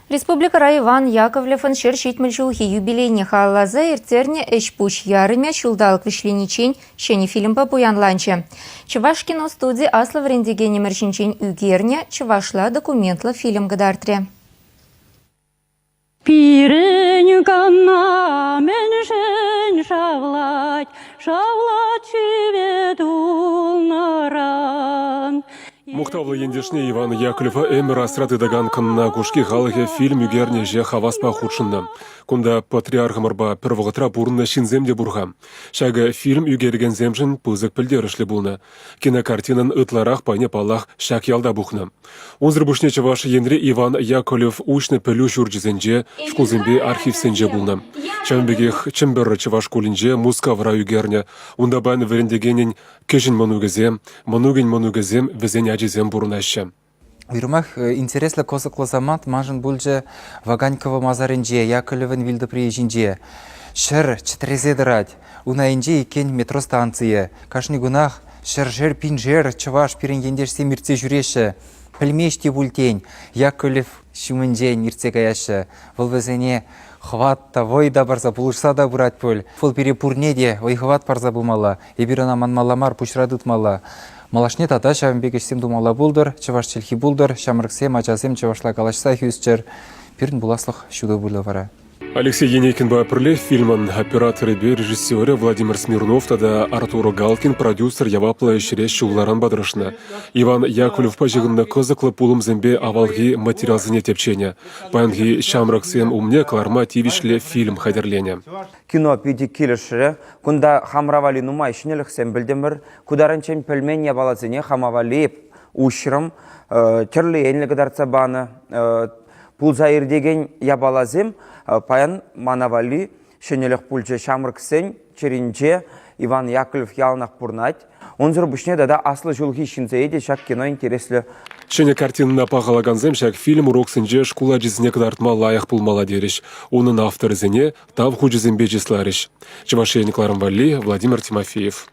Республика Иван Яковлев шершит мальчухи юбилейне халлаза иртерне эшпуч ярымя чулдалк вишленичень шени фильм по буянланче. Чуваш кино студии асла врендегене мерчинчень үгерня чувашла документла фильм гадартре. Пиреню канна меньшен шавлать чеведул наран. Мухтавлы ендешне Иван Яковлева эмір асраты даган кынна кушки халыхе фильм югерне же хаваспа худшынна. Кунда патриархамарба первогатра бурна шинземде бурга. Шага фильм югерген земжин пызык пілдерішлі булна. Кинокартинан ытларах пайне палах шак ялда бухна. Онзыр бушнече ваш ендре Иван Яковлев учны пілю журджизенже, шкулзембе архив сенже булна. Чамбегех чемберры чеваш кулинже муска вра югерне. Унда байн верендегенен кешін манугезем везен аджизем бурнаще. Вирумах интереслы козыклы замат мажын бульже Ваганькова мазарынже, Яковлевын вилді приезжинже. Шыр чытрезедырать, унайынже екен метро станция. Кашни гунах шыр пинжер чываш пиренгендеш семирце жүреші. Пілмеште бультень, Яковлев шумынжен ирце гаяшы. Бұл везене хватта войда барса булышса да бурать пөл. Фол перепурнеде ой хват парза бумала, ебирана манмаламар пушрадытмала. Малашне тата шамбегешсем думала булдыр, чываш челхи булдыр, шамрыксем ачасем чывашла калашса хюсчер. Пирн буласлых шуды булы вара. Алексей Енейкин Баапрлев фильман операторы бе режиссеры Владимир Смирнов тада Артур Галкин продюсер явапла ешере шуларан бадрышна. Иван Яковлев пажығынна кызыклы пулым зембе авалги материал тепчене. Панги шамраксем умне кларма тивишле фильм хадерлене. Кино пиди килешре, кунда хамравали нумай шнелихсем білдемір, кударанчен пельмен ябалазыне хамавалип ушрым, терлі енлігі баны, пулзайыр деген ябалазым, паян манавали шенелех пульче шамрыксен черинче Иван Яковлев ялнах пурнать. Онзыр бушне дада аслы жулги шинзейде шак кино интереслі. Шене картинына пағалаганзем шак фильм уроксынже шкула жизіне кыдартма лайық пулмала дереш. Оның авторы зене тав хужизембе жислариш. Чевашеникларым Валли, Владимир Тимофеев.